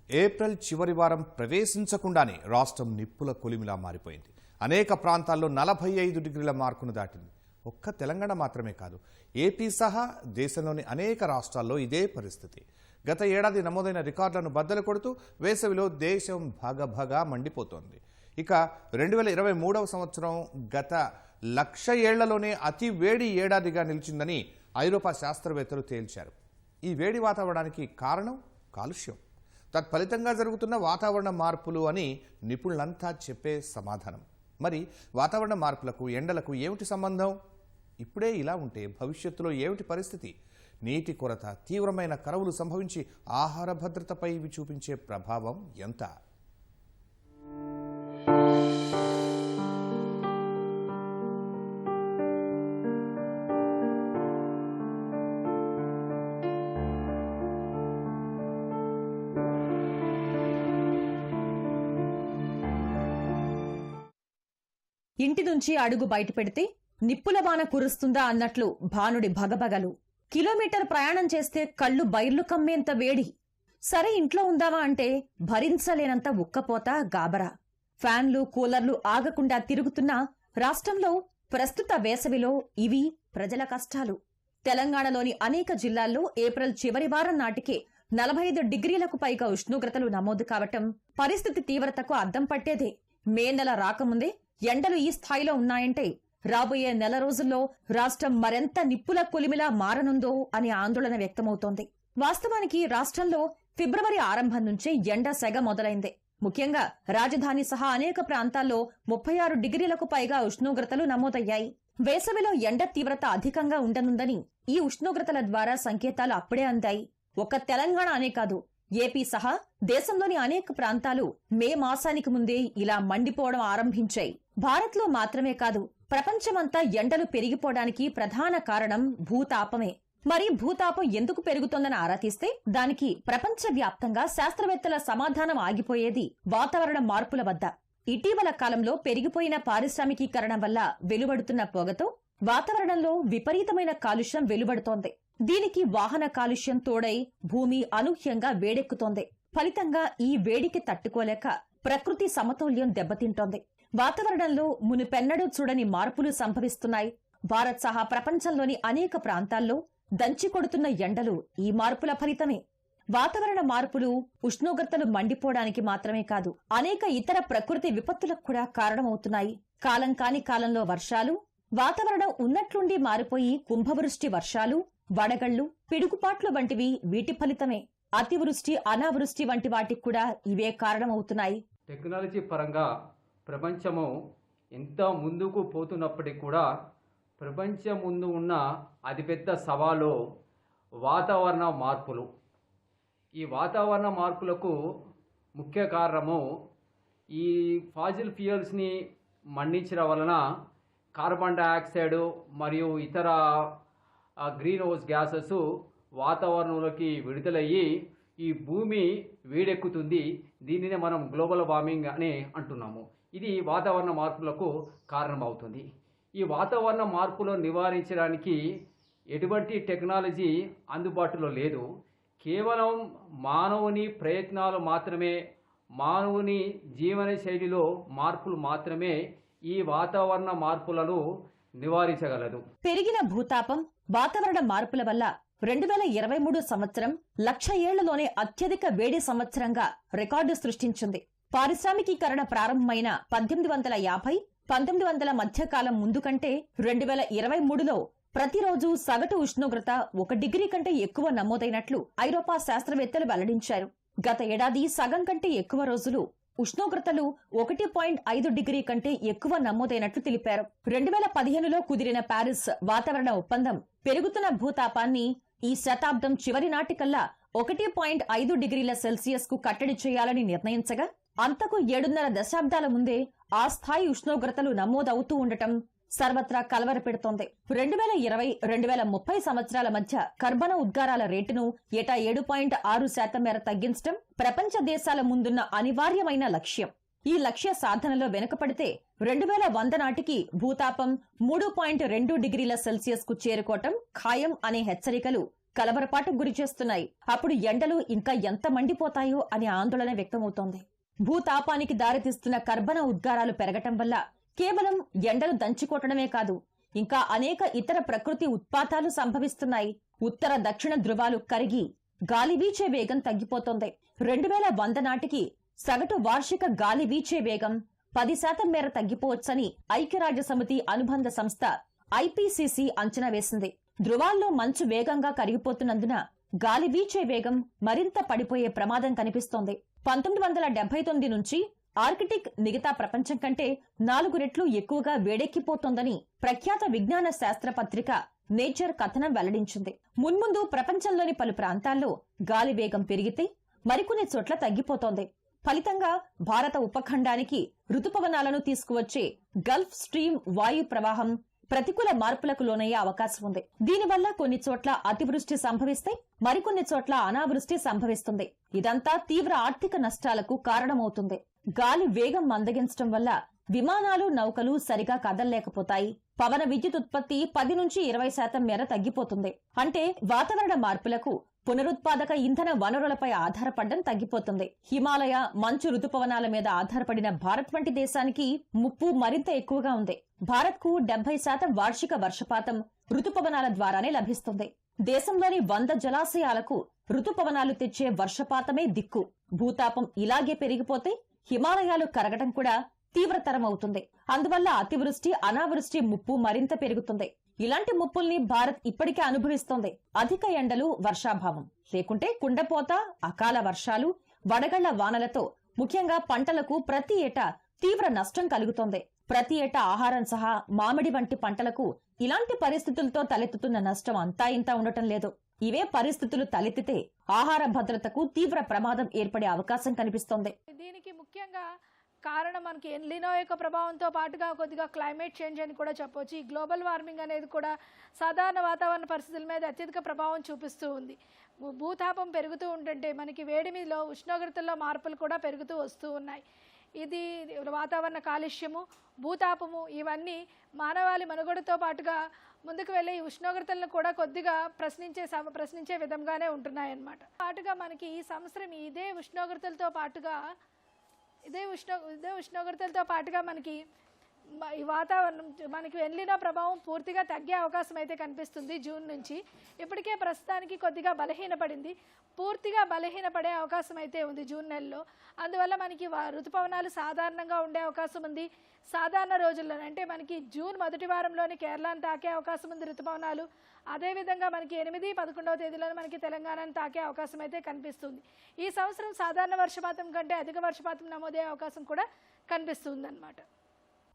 April చివరి వారం ప్రవేశించకుండానే రాష్ట్రం నిప్పుల కొలిమిలా మారిపోయింది. అనేక ప్రాంతాల్లో 45 డిగ్రీల మార్కును దాటింది. ఒక్క తెలంగాణ మాత్రమే కాదు, ఏపీ సహా దేశంలోని అనేక రాష్ట్రాల్లో ఇదే పరిస్థితి. గత ఏడాది నమోదైన రికార్డులను బద్దలు కొడుతూ వేసవిలో దేశం భగభగా మండిపోతోంది. ఇక 2023వ సంవత్సరం గత 1,00,000 ఏళ్లలోనే అతి వేడి ఏడాదిగా నిలిచిందని ఐరోపా శాస్త్రవేత్తలు తేల్చారు. ఈ వేడి వాతావరణానికి కారణం కాలుష్యం, తత్ఫలితంగా జరుగుతున్న వాతావరణ మార్పులు అని నిపుణులంతా చెప్పే సమాధానం. మరి వాతావరణ మార్పులకు ఎండలకు ఏమిటి సంబంధం? ఇప్పుడే ఇలా ఉంటే భవిష్యత్తులో ఏమిటి పరిస్థితి? నీటి కొరత, తీవ్రమైన కరువులు సంభవించి ఆహార భద్రతపై ఇవి చూపించే ప్రభావం ఎంత? ఇంటి నుంచి అడుగు బయట పెడితే నిప్పుల వాన కురుస్తుందా అన్నట్లు భానుడి భగభగలు. కిలోమీటర్ ప్రయాణం చేస్తే కళ్ళు బైర్లు కమ్మేంత వేడి. సరే ఇంట్లో ఉందావా అంటే భరించలేనంత ఉక్కపోత, గాబరా. ఫ్యాన్లు, కూలర్లు ఆగకుండా తిరుగుతున్న రాష్ట్రంలో ప్రస్తుత వేసవిలో ఇవి ప్రజల కష్టాలు. తెలంగాణలోని అనేక జిల్లాల్లో ఏప్రిల్ చివరి వారం నాటికే 45 డిగ్రీలకు పైగా ఉష్ణోగ్రతలు నమోదు కావటం పరిస్థితి తీవ్రతకు అద్దం పట్టేదే. మే నెల రాకముందే ఎండలు ఈ స్థాయిలో ఉన్నాయంటే రాబోయే నెల రోజుల్లో రాష్ట్రం మరెంత నిప్పుల కొలిమిలా మారనుందో అని ఆందోళన వ్యక్తమవుతోంది. వాస్తవానికి రాష్ట్రంలో ఫిబ్రవరి ఆరంభం నుంచే ఎండ సెగ మొదలైంది. ముఖ్యంగా రాజధాని సహా అనేక ప్రాంతాల్లో 36 డిగ్రీలకు పైగా ఉష్ణోగ్రతలు నమోదయ్యాయి. వేసవిలో ఎండ తీవ్రత అధికంగా ఉండనుందని ఈ ఉష్ణోగ్రతల ద్వారా సంకేతాలు అప్పుడే అందాయి. ఒక్క తెలంగాణ అనే కాదు, ఏపీ సహా దేశంలోని అనేక ప్రాంతాలు మే మాసానికి ముందే ఇలా మండిపోవడం ఆరంభించాయి. భారత్లో మాత్రమే కాదు, ప్రపంచమంతా ఎండలు పెరిగిపోవడానికి ప్రధాన కారణం భూతాపమే. మరి భూతాపం ఎందుకు పెరుగుతోందని ఆరా తీస్తే దానికి ప్రపంచవ్యాప్తంగా శాస్త్రవేత్తల సమాధానం ఆగిపోయేది వాతావరణ మార్పుల వద్ద. ఇటీవల కాలంలో పెరిగిపోయిన పారిశ్రామికీకరణ వల్ల వెలువడుతున్న పొగతో వాతావరణంలో విపరీతమైన కాలుష్యం వెలువడుతోంది. దీనికి వాహన కాలుష్యం తోడై భూమి అనూహ్యంగా వేడెక్కుతోంది. ఫలితంగా ఈ వేడికి తట్టుకోలేక ప్రకృతి సమతౌల్యం దెబ్బతింటోంది. వాతావరణంలో మునుపెన్నడూ చూడని మార్పులు సంభవిస్తున్నాయి. భారత్ సహా ప్రపంచంలోని అనేక ప్రాంతాల్లో దంచి కొడుతున్న ఎండలు ఈ మార్పుల ఫలితమే. వాతావరణ మార్పులు ఉష్ణోగ్రతలు మండిపోవడానికి మాత్రమే కాదు, అనేక ఇతర ప్రకృతి విపత్తులకు కూడా కారణమవుతున్నాయి. కాలం కాని కాలంలో వర్షాలు, వాతావరణం ఉన్నట్లుండి మారిపోయి కుంభవృష్టి వర్షాలు, వడగళ్లు, పిడుగుపాట్లు వంటివి వీటి ఫలితమే. అతివృష్టి, అనావృష్టి వంటి వాటికి కూడా ఇవే కారణమవుతున్నాయి. టెక్నాలజీ పరంగా ప్రపంచము ఎంత ముందుకు పోతున్నప్పటికీ కూడా ప్రపంచం ముందు ఉన్న అతిపెద్ద సవాలు వాతావరణ మార్పులు. ఈ వాతావరణ మార్పులకు ముఖ్య కారణము ఈ ఫాజిల్ ఫ్యూయల్స్ని మండించడం వలన కార్బన్ డయాక్సైడ్ మరియు ఇతర గ్రీన్ హౌస్ గ్యాసెస్ వాతావరణంలోకి విడుదలయ్యి ఈ భూమి వేడెక్కుతుంది. దీనినే మనం గ్లోబల్ వార్మింగ్ అని అంటున్నాము. ఇది వాతావరణ మార్పులకు కారణమవుతుంది. ఈ వాతావరణ మార్పులను నివారించడానికి ఎటువంటి టెక్నాలజీ అందుబాటులో లేదు. కేవలం మానవుని ప్రయత్నాలు మాత్రమే, మానవుని జీవన శైలిలో మార్పులు మాత్రమే ఈ వాతావరణ మార్పులను నివారించగలదు. పెరిగిన భూతాపం, వాతావరణ మార్పుల వల్ల 2023 సంవత్సరం 1,00,000 ఏళ్లలోనే అత్యధిక వేడి సంవత్సరంగా రికార్డు సృష్టించింది. పారిశ్రామికీకరణ ప్రారంభమైన 1850, 1900 మధ్యకాలం ముందు కంటే 2023లో ప్రతిరోజు సగటు ఉష్ణోగ్రత 1 డిగ్రీ కంటే ఎక్కువ నమోదైనట్లు ఐరోపా శాస్త్రవేత్తలు వెల్లడించారు. గత ఏడాది సగం కంటే ఎక్కువ రోజులు ఉష్ణోగ్రతలు 1.5 డిగ్రీ కంటే ఎక్కువ నమోదైనట్లు తెలిపారు. 2015లో కుదిరిన ప్యారిస్ వాతావరణ ఒప్పందం పెరుగుతున్న భూతాపాన్ని ఈ శతాబ్దం చివరి నాటికల్లా 1.5 డిగ్రీల సెల్సియస్ కు కట్టడి చేయాలని నిర్ణయించగా అంతకు 7.5 దశాబ్దాల ముందే ఆ స్థాయి ఉష్ణోగ్రతలు నమోదవుతూ ఉండటం సర్వత్రా కలవర పెడుతోంది. 2020-2030 సంవత్సరాల మధ్య కర్బన ఉద్గారాల రేటును ఏటా 7.6% మేర తగ్గించడం ప్రపంచ దేశాల ముందున్న అనివార్యమైన లక్ష్యం. ఈ లక్ష్య సాధనలో వెనుకపడితే 2100 నాటికి భూతాపం 3.2 డిగ్రీల సెల్సియస్ కు చేరుకోవటం ఖాయం అనే హెచ్చరికలు కలవరపాటుకు గురి చేస్తున్నాయి. అప్పుడు ఎండలు ఇంకా ఎంత మండిపోతాయో అని ఆందోళన వ్యక్తమవుతోంది. భూతాపానికి దారితీస్తున్న కర్బన ఉద్గారాలు పెరగటం వల్ల కేవలం ఎండలు దంచికొట్టడమే కాదు, ఇంకా అనేక ఇతర ప్రకృతి ఉత్పాతాలు సంభవిస్తున్నాయి. ఉత్తర దక్షిణ ధృవాలు కరిగి గాలి వీచే వేగం తగ్గిపోతోంది. 2100 నాటికి సగటు వార్షిక గాలి వీచే వేగం 10% మేర తగ్గిపోవచ్చని ఐక్యరాజ్యసమితి అనుబంధ సంస్థ IPCC అంచనా వేసింది. ధృవాల్లో మంచు వేగంగా కరిగిపోతున్నందున గాలి వీచే వేగం మరింత పడిపోయే ప్రమాదం కనిపిస్తోంది. 1979 నుంచి ఆర్కిటిక్ మిగతా ప్రపంచం కంటే 4 రెట్లు ఎక్కువగా వేడెక్కిపోతోందని ప్రఖ్యాత విజ్ఞాన శాస్త్ర పత్రిక నేచర్ కథనం వెల్లడించింది. మున్ముందు ప్రపంచంలోని పలు ప్రాంతాల్లో గాలి వేగం పెరిగితే మరికొన్ని చోట్ల తగ్గిపోతోంది. ఫలితంగా భారత ఉపఖండానికి రుతుపవనాలను తీసుకువచ్చే గల్ఫ్ స్ట్రీమ్ వాయు ప్రవాహం ప్రతికూల మార్పులకు లోనయ్యే అవకాశం ఉంది. దీనివల్ల కొన్ని చోట్ల అతివృష్టి సంభవిస్తే మరికొన్ని చోట్ల అనావృష్టి సంభవిస్తుంది. ఇదంతా తీవ్ర ఆర్థిక నష్టాలకు కారణమవుతుంది. గాలి వేగం మందగించడం వల్ల విమానాలు, నౌకలు సరిగా కదలలేకపోతాయి. పవన విద్యుత్ ఉత్పత్తి 10 నుంచి 20% మేర తగ్గిపోతుంది. అంటే వాతావరణ మార్పులకు పునరుత్పాదక ఇంధన వనరులపై ఆధారపడడం తగ్గిపోతుంది. హిమాలయ, మంచు రుతుపవనాల మీద ఆధారపడిన భారత్ వంటి దేశానికి ముప్పు మరింత ఎక్కువగా ఉంది. భారత్కు 70% వార్షిక వర్షపాతం రుతుపవనాల ద్వారానే లభిస్తుంది. దేశంలోని 100 జలాశయాలకు రుతుపవనాలు తెచ్చే వర్షపాతమే దిక్కు. భూతాపం ఇలాగే పెరిగిపోతే హిమాలయాలు కరగటం కూడా తీవ్రతరమవుతుంది. అందువల్ల అతివృష్టి, అనావృష్టి ముప్పు మరింత పెరుగుతుంది. ఇలాంటి ముప్పుల్ని భారత్ ఇప్పటికే అనుభవిస్తోంది. అధిక ఎండలు, వర్షాభావం, లేకుంటే కుండపోత, అకాల వర్షాలు, వడగళ్ల వానలతో ముఖ్యంగా పంటలకు ప్రతి ఏటా తీవ్ర నష్టం కలుగుతోంది. ప్రతి ఏటా ఆహారం సహా మామిడి వంటి పంటలకు ఇలాంటి పరిస్థితులతో తలెత్తుతున్న నష్టం అంతా ఇంత ఉండటం లేదు. ఇవే పరిస్థితులు తలెత్తితే ఆహార భద్రతకు తీవ్ర ప్రమాదం ఏర్పడే అవకాశం కనిపిస్తోంది. దీనికి ముఖ్యంగా కారణం మనకి ఎల్నినో యొక్క ప్రభావంతో పాటుగా కొద్దిగా క్లైమేట్ చేంజ్ అని కూడా చెప్పొచ్చు. ఈ గ్లోబల్ వార్మింగ్ అనేది కూడా సాధారణ వాతావరణ పరిస్థితుల మీద అత్యధిక ప్రభావం చూపిస్తూ ఉంది. భూతాపం పెరుగుతూ ఉంటుంటే మనకి వేడిమిలో, ఉష్ణోగ్రతల్లో మార్పులు కూడా పెరుగుతూ వస్తూ ఉన్నాయి. ఇది వాతావరణ కాలుష్యము, భూతాపము ఇవన్నీ మానవాళి మనుగడతో పాటుగా ముందుకు వెళ్ళే ఈ ఉష్ణోగ్రతలను కూడా కొద్దిగా ప్రశ్నించే విధంగానే ఉంటున్నాయన్నమాట. పాటుగా మనకి ఈ సంవత్సరం ఇదే ఉష్ణోగ్రతలతో పాటుగా మనకి ఈ వాతావరణం మనకి ఎల్నినో ప్రభావం పూర్తిగా తగ్గే అవకాశం అయితే కనిపిస్తుంది. జూన్ నుంచి ఇప్పటికే ప్రస్తుతానికి కొద్దిగా బలహీనపడింది. పూర్తిగా బలహీనపడే అవకాశం అయితే ఉంది జూన్ నెలలో. అందువల్ల మనకి ఋతుపవనాలు సాధారణంగా ఉండే అవకాశం ఉంది. సాధారణ రోజుల్లో అంటే మనకి జూన్ మొదటి వారంలోని కేరళను తాకే అవకాశం ఉంది ఋతుపవనాలు. అదేవిధంగా మనకి 8, 11వ తేదీలోనే మనకి తెలంగాణను తాకే అవకాశం అయితే కనిపిస్తుంది. ఈ సంవత్సరం సాధారణ వర్షపాతం కంటే అధిక వర్షపాతం నమోదయ్యే అవకాశం కూడా కనిపిస్తుంది అన్నమాట.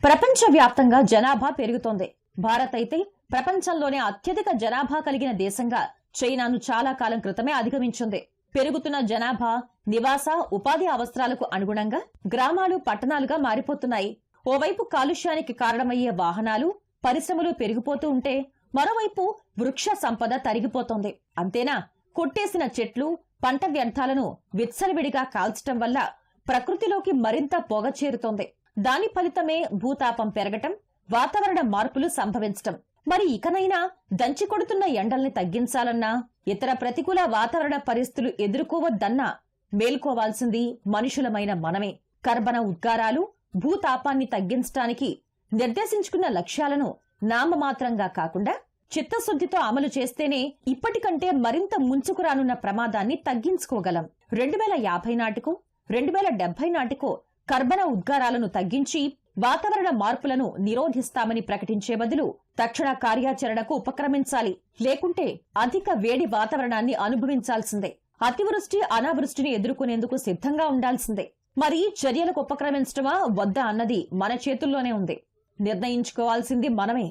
ప్రపంచవ్యాప్తంగా జనాభా పెరుగుతోంది. భారత్ అయితే ప్రపంచంలోనే అత్యధిక జనాభా కలిగిన దేశంగా చైనాను చాలా కాలం క్రితమే అధిగమించింది. పెరుగుతున్న జనాభా, నివాస, ఉపాధి అవసరాలకు అనుగుణంగా గ్రామాలు, పట్టణాలుగా మారిపోతున్నాయి. ఓవైపు కాలుష్యానికి కారణమయ్యే వాహనాలు, పరిశ్రమలు పెరిగిపోతూ ఉంటే మరోవైపు వృక్ష సంపద తరిగిపోతోంది. అంతేనా, కొట్టేసిన చెట్లు, పంట వ్యర్థాలను విచ్చలవిడిగా కాల్చటం వల్ల ప్రకృతిలోకి మరింత పొగ చేరుతోంది. దాని ఫలితమే భూతాపం పెరగటం, వాతావరణ మార్పులు సంభవించటం. మరి ఇకనైనా దంచికొడుతున్న ఎండల్ని తగ్గించాలన్నా, ఇతర ప్రతికూల వాతావరణ పరిస్థితులు ఎదుర్కోవద్దన్నా మేల్కోవాల్సింది మనుషులమైన మనమే. కర్బన ఉద్గారాలు, భూతాపాన్ని తగ్గించటానికి నిర్దేశించుకున్న లక్ష్యాలను నామమాత్రంగా కాకుండా చిత్తశుద్ధితో అమలు చేస్తేనే ఇప్పటికంటే మరింత ముంచుకు రానున్న ప్రమాదాన్ని తగ్గించుకోగలం. 2050 నాటికో 2070 నాటికో కర్బన ఉద్గారాలను తగ్గించి వాతావరణ మార్పులను నిరోధిస్తామని ప్రకటించే బదులు తక్షణ కార్యాచరణకు ఉపక్రమించాలి. లేకుంటే అధిక వేడి వాతావరణాన్ని అనుభవించాల్సిందే. అతివృష్టి, అనావృష్టిని ఎదుర్కొనేందుకు సిద్ధంగా ఉండాల్సిందే. మరి చర్యలకు ఉపక్రమించడమా వద్దా అన్నది మన చేతుల్లోనే ఉంది. నిర్ణయించుకోవాల్సింది మనమే.